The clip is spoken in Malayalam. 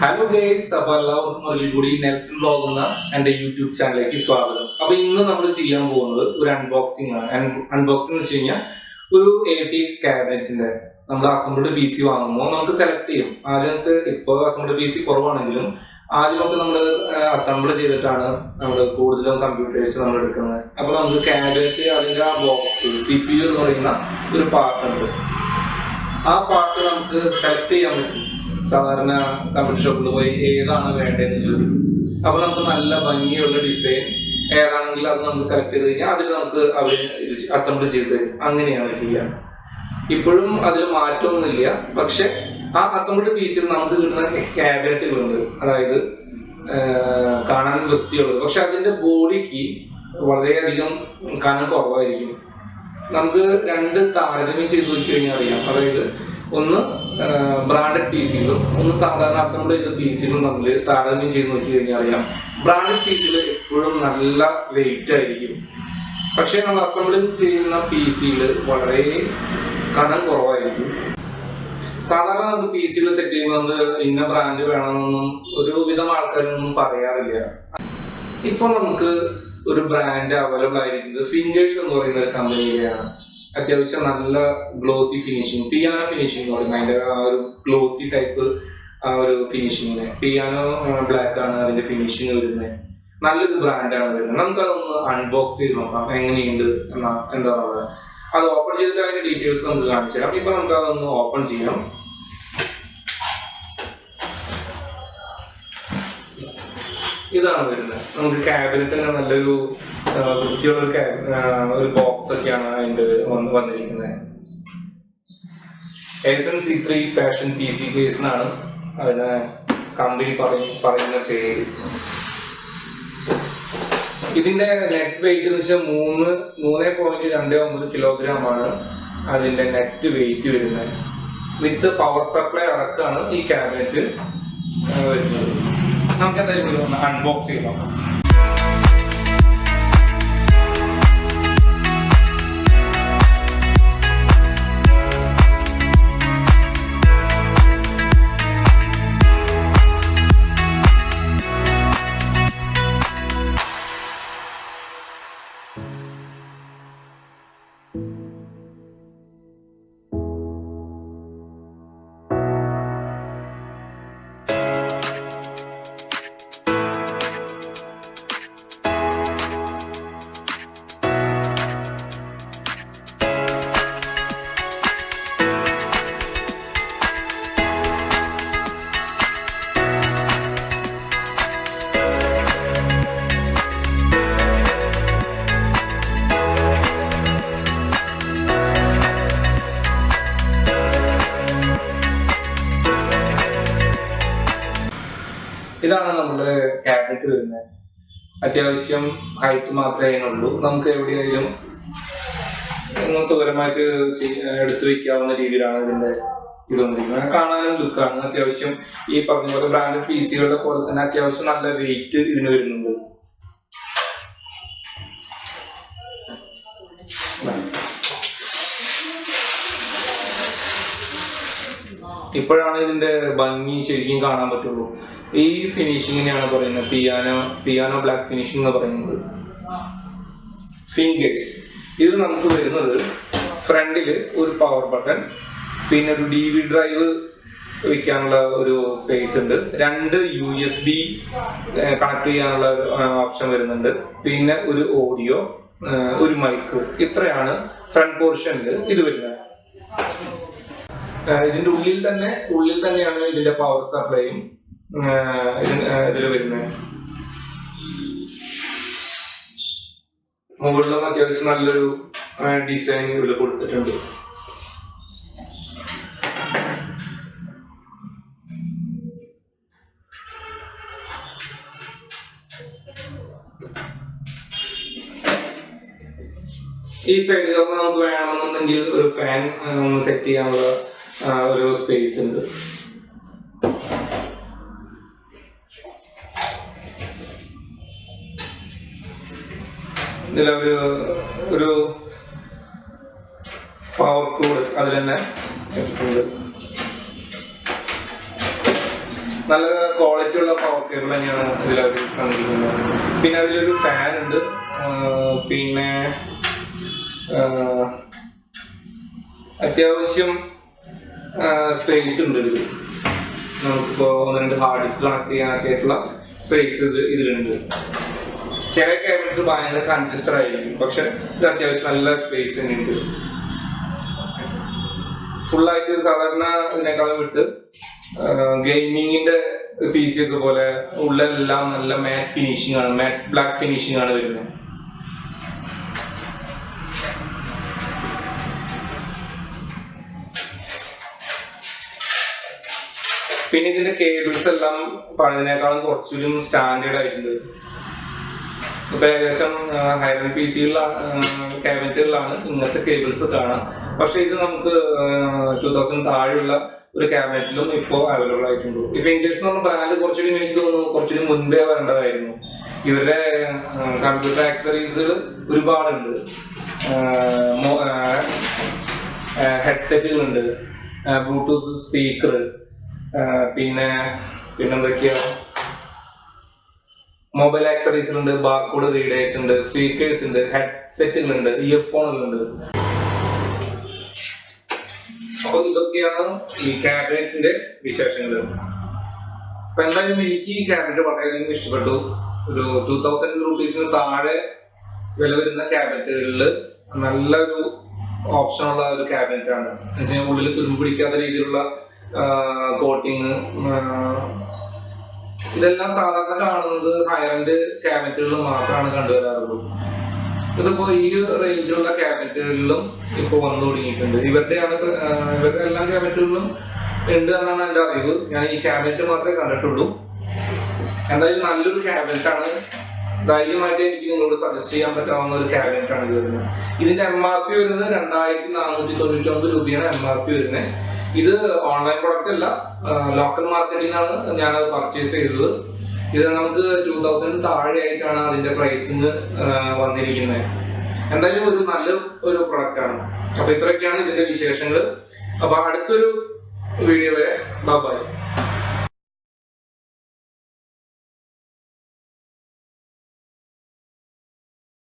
Hello guys, അപ്പോൾ എല്ലാവർക്കും ഒരിക്കൽ കൂടി നെൽസൺ വ്ലോഗ് എന്ന എൻ്റെ യൂട്യൂബ് ചാനലിലേക്ക് സ്വാഗതം. അപ്പോൾ ഇന്ന് നമ്മൾ ചെയ്യാൻ പോകുന്നത് ഒരു അൺബോക്സിംഗ് ആണ്. അൺബോക്സിംഗ് എന്ന് വെച്ച് കഴിഞ്ഞാൽ ഒരു ATX ക്യാബിനറ്റിന്റെ നമ്മൾ അസംബിൾഡ് PC വാങ്ങുമ്പോൾ നമുക്ക് സെലക്ട് ചെയ്യും. ആദ്യമൊക്കെ ഇപ്പോൾ അസംബിൾഡ് PC കുറവാണെങ്കിലും ആദ്യമൊക്കെ നമ്മൾ അസംബിൾ ചെയ്തിട്ടാണ് നമ്മൾ കൂടുതലും കമ്പ്യൂട്ടേഴ്സ് നമ്മൾ എടുക്കുന്നത്. അപ്പോൾ നമുക്ക് ക്യാബിനറ്റ് അതിൻ്റെ ആ ബോക്സ് CPU എന്ന് പറയുന്ന ഒരു പാർട്ട് ഉണ്ട്. ആ പാർട്ട് നമുക്ക് സെലക്ട് ചെയ്യാൻ പറ്റും. സാധാരണ കമ്പ്യൂട്ടർ ഷോപ്പിൽ പോയി ഏതാണ് വേണ്ടതെന്ന് ചോദിക്കും. അപ്പോൾ നമുക്ക് നല്ല ഭംഗിയുള്ള ഡിസൈൻ ഏതാണെങ്കിലും അത് നമുക്ക് സെലക്ട് ചെയ്ത് കഴിഞ്ഞാൽ അതിൽ നമുക്ക് അവർ ഇത് അസംബിൾ ചെയ്ത് തരും. അങ്ങനെയാണ് ചെയ്യുക. ഇപ്പോഴും അതിൽ മാറ്റമൊന്നുമില്ല. പക്ഷെ ആ അസംബിൾഡ് പീസിൽ നമുക്ക് കിട്ടുന്ന ക്യാബിനറ്റുകളുണ്ട്. അതായത് കാണാൻ വൃത്തിയുള്ളത്. പക്ഷെ അതിൻ്റെ ബോഡിക്ക് വളരെയധികം കനം കുറവായിരിക്കും. നമുക്ക് രണ്ട് താരതമ്യം ചെയ്ത് നോക്കി കഴിഞ്ഞാൽ അറിയാം. അതായത് ഒന്ന് ബ്രാൻഡഡ് പീസിലും ഒന്ന് സാധാരണ അസംബിൾ ചെയ്ത പീസിലും നമ്മൾ താരതമ്യം ചെയ്ത് നോക്കി കഴിഞ്ഞാൽ അറിയാം. ബ്രാൻഡഡ് പീസിൽ എപ്പോഴും നല്ല വെയിറ്റ് ആയിരിക്കും. പക്ഷെ നമ്മൾ അസംബിൾ ചെയ്യുന്ന പീസിൽ വളരെ കനം കുറവായിരിക്കും. സാധാരണ നമുക്ക് പീസികൾ സെറ്റ് ചെയ്യുമ്പോൾ നമ്മൾ ഇന്ന ബ്രാൻഡ് വേണമെന്നൊന്നും ഒരുവിധം ആൾക്കാരൊന്നും പറയാറില്ല. ഇപ്പൊ നമുക്ക് ഒരു ബ്രാൻഡ് അവൈലബിൾ ആയിരിക്കുന്നത് ഫിംഗേഴ്സ് എന്ന് പറയുന്ന ഒരു കമ്പനിയിലാണ്. അത്യാവശ്യം നല്ല ഗ്ലോസി ഫിനിഷിങ്, പിയാനോ ഫിനിഷിംഗ് എന്ന് പറയുന്നത്. അതിന്റെ ആ ഒരു ഗ്ലോസി ടൈപ്പ് ആ ഒരു ഫിനിഷിങ്ങിന് പിയാനോ ബ്ലാക്ക് ആണ് അതിന്റെ ഫിനിഷിങ് വരുന്നത്. നല്ലൊരു ബ്രാൻഡാണ് വരുന്നത്. നമുക്കതൊന്ന് അൺബോക്സ് ചെയ്ത് നോക്കാം എങ്ങനെയുണ്ട് എന്താ പറയുക. അത് ഓപ്പൺ ചെയ്തിട്ട് അതിന്റെ ഡീറ്റെയിൽസ് നമുക്ക് കാണിച്ചു തരാം. ഇപ്പൊ നമുക്ക് അതൊന്ന് ഓപ്പൺ ചെയ്യാം. ഇതാണ് വരുന്നത്. നമുക്ക് ക്യാബിനറ്റിന് നല്ലൊരു വൃത്തിയുള്ള ഒരു ബോക്സ് ഒക്കെയാണ് അതിൻ്റെ വന്നിരിക്കുന്നത്. C3 ഫാഷൻ PC കേസ് എന്നാണ് അതിന് കമ്പനി പറയുന്ന പേര്. ഇതിന്റെ നെറ്റ് വെയിറ്റ് എന്ന് വെച്ചാൽ 3.29 കിലോഗ്രാം ആണ് അതിന്റെ നെറ്റ് വെയിറ്റ് വരുന്നത്. വിത്ത് പവർ സപ്ലൈ അടക്കമാണ് ഈ ക്യാബിനറ്റ് വരുന്നത്. നമുക്ക് എന്തായാലും ഒന്ന് അൺബോക്സ് ചെയ്ത് നോക്കാം. ഇതാണ് നമ്മുടെ ക്യാബിനറ്റ് വരുന്നത്. അത്യാവശ്യം ഹൈറ്റ് മാത്രമേ അതിനുള്ളൂ. നമുക്ക് എവിടെയായാലും സുഖകരമായിട്ട് എടുത്തു വെക്കാവുന്ന രീതിയിലാണ് ഇതിന്റെ ഇത് വന്നിരിക്കുന്നത്. കാണാനും ലുക്കാണ്. അത്യാവശ്യം ഈ പറഞ്ഞ പോലെ ബ്രാൻഡഡ് പീസികളുടെ പോലെ തന്നെ അത്യാവശ്യം നല്ല വെയിറ്റ് ഇതിന് വരുന്നുണ്ട്. ഇപ്പോഴാണ് ഇതിന്റെ ഭംഗി ശരിക്കും കാണാൻ പറ്റുള്ളൂ. ഈ ഫിനിഷിങ്ങിനെയാണ് പറയുന്നത് പിയാനോ ബ്ലാക്ക് ഫിനിഷിംഗ് എന്ന് പറയുന്നത്. ഫിംഗേഴ്സ് ഇത് നമുക്ക് വരുന്നത് ഫ്രണ്ടില് ഒരു പവർ ബട്ടൺ, പിന്നെ ഒരു DVD ഡ്രൈവ് വെക്കാനുള്ള ഒരു സ്പേസ് ഉണ്ട്, 2 USB കണക്ട് ചെയ്യാനുള്ള ഓപ്ഷൻ വരുന്നുണ്ട്, പിന്നെ ഒരു ഓഡിയോ, ഒരു മൈക്ക്. ഇത്രയാണ് ഫ്രണ്ട് പോർഷനിൽ ഇത് വരുന്നത്. ഇതിന്റെ ഉള്ളിൽ തന്നെയാണ് ഇതിന്റെ പവർ സപ്ലൈയും ഇതിൽ വരുന്നത്. മുകളിലും അത്യാവശ്യം നല്ലൊരു ഡിസൈൻ ഇതിൽ കൊടുത്തിട്ടുണ്ട്. ഈ സൈഡിൽ നമുക്ക് വേണമെന്നുണ്ടെങ്കിൽ ഒരു ഫാൻ ഒന്ന് സെറ്റ് ചെയ്യാനുള്ള ഒരു സ്പേസ് ഉണ്ട്. ഇതിൽ ഒരു പവർ കോഡ് അതിൽ തന്നെ വെച്ചിട്ടുണ്ട്. നല്ല ക്വാളിറ്റി ഉള്ള പവർ കേബിൾ തന്നെയാണ് ഇതിൽ അവർ തന്നിരിക്കുന്നത്. പിന്നെ അതിലൊരു ഫാൻ ഉണ്ട്, പിന്നെ അത്യാവശ്യം സ്പേസ് ഉണ്ട് ഇതിൽ. നമുക്കിപ്പോൾ 1-2 ഹാർഡ് ഡിസ്ക് കണക്ട് ചെയ്യാനൊക്കെ ആയിട്ടുള്ള സ്പേസ് ഇതിലുണ്ട്. ചില ക്യാബിനറ്റ് ഭയങ്കര കൺജസ്റ്റഡ് ആയിരിക്കും, പക്ഷെ ഇത് അത്യാവശ്യം നല്ല സ്പേസ് തന്നെ ഉണ്ട്. ഫുള്ളായിട്ട് സാധാരണ ഇതിനേക്കാളും വിട്ട് ഗെയിമിങ്ങിന്റെ PC ഒക്കെ പോലെ ഉള്ളെല്ലാം നല്ല മാറ്റ് ഫിനിഷിംഗ് ആണ്, മാറ്റ് ബ്ലാക്ക് ഫിനിഷിംഗ് ആണ് വരുന്നത്. പിന്നെ ഇതിന്റെ കേബിൾസ് എല്ലാം പഴയതിനേക്കാളും കുറച്ചുകൂടി സ്റ്റാൻഡേർഡ് ആയിട്ടുണ്ട്. ഇപ്പൊ ഏകദേശം ഹൈറൻ PC-കളിലാണ്, ക്യാബിനറ്റുകളിലാണ് ഇങ്ങനത്തെ കേബിൾസ് കാണാം. പക്ഷെ ഇത് നമുക്ക് 2000 താഴെയുള്ള ഒരു ക്യാബിനറ്റിലും ഇപ്പോൾ അവൈലബിൾ ആയിട്ടുണ്ട്. ഈ ഫിംഗേഴ്സ് എന്ന് പറഞ്ഞ ബ്രാൻഡ് കുറച്ചുകൂടി എനിക്ക് തോന്നുന്നു കുറച്ചുകൂടി മുൻപേ വരേണ്ടതായിരുന്നു. ഇവരുടെ കമ്പ്യൂട്ടർ ആക്സറീസുകൾ ഒരുപാടുണ്ട്. ഹെഡ്സെറ്റുകളുണ്ട്, ബ്ലൂടൂത്ത് സ്പീക്കർ, പിന്നെന്തൊക്കെയാ മൊബൈൽ ആക്സറീസുകളുണ്ട്, ബാർകോഡ് റീഡേഴ്സ് ഉണ്ട്, സ്പീക്കേഴ്സ് ഉണ്ട്, ഹെഡ്സെറ്റുകളുണ്ട്, ഇയർഫോണുകളുണ്ട്. അപ്പൊ ഇതൊക്കെയാണ് ഈ ക്യാബിനറ്റിന്റെ വിശേഷങ്ങൾ. അപ്പൊ എന്തായാലും എനിക്ക് ഈ ക്യാബിനറ്റ് വളരെയധികം ഇഷ്ടപ്പെട്ടു. ഒരു 2000 rupees താഴെ വില വരുന്ന ക്യാബിനറ്റുകളിൽ നല്ലൊരു ഓപ്ഷനുള്ള ഒരു ക്യാബിനറ്റ് ആണ്. എന്ന് വെച്ചാൽ ഉള്ളിൽ തുരുമ്പ് പിടിക്കാത്ത രീതിയിലുള്ള കോട്ടിങ്, ഇതെല്ലാം സാധാരണ കാണുന്നത് ഹൈ-എൻഡ് ക്യാബിനറ്റുകളിൽ മാത്രമാണ് കണ്ടുവരാറുള്ളൂ. ഇതിപ്പോ ഈ റേഞ്ചിലുള്ള ക്യാബിനറ്റുകളിലും ഇപ്പൊ വന്നു തുടങ്ങിയിട്ടുണ്ട്. ഇവരുടെ എല്ലാ ക്യാബിനറ്റുകളിലും ഉണ്ട് എന്നാണ് എൻ്റെ അറിവ്. ഞാൻ ഈ ക്യാബിനറ്റ് മാത്രമേ കണ്ടിട്ടുള്ളൂ. എന്തായാലും നല്ലൊരു ക്യാബിനറ്റ് ആണ്. ധൈര്യമായിട്ട് എനിക്ക് നിങ്ങളോട് സജസ്റ്റ് ചെയ്യാൻ പറ്റാവുന്ന ഒരു ക്യാബിനറ്റ് ആണ് ഇത് വരുന്നത്. ഇതിന്റെ MRP വരുന്നത് 2499 രൂപയാണ് MRP വരുന്നത്. ഇത് ഓൺലൈൻ പ്രൊഡക്റ്റ് അല്ല, ലോക്കൽ മാർക്കറ്റിൽ നിന്നാണ് ഞാനത് പർച്ചേസ് ചെയ്തത്. ഇത് നമുക്ക് 2000 താഴെ ആയിട്ടാണ് അതിന്റെ പ്രൈസിങ് വന്നിരിക്കുന്നത്. എന്തായാലും ഒരു നല്ല ഒരു പ്രൊഡക്റ്റ് ആണ്. അപ്പൊ ഇത്രയൊക്കെയാണ് ഇതിന്റെ വിശേഷങ്ങൾ. അപ്പൊ അടുത്തൊരു വീഡിയോ വരെ ബൈ.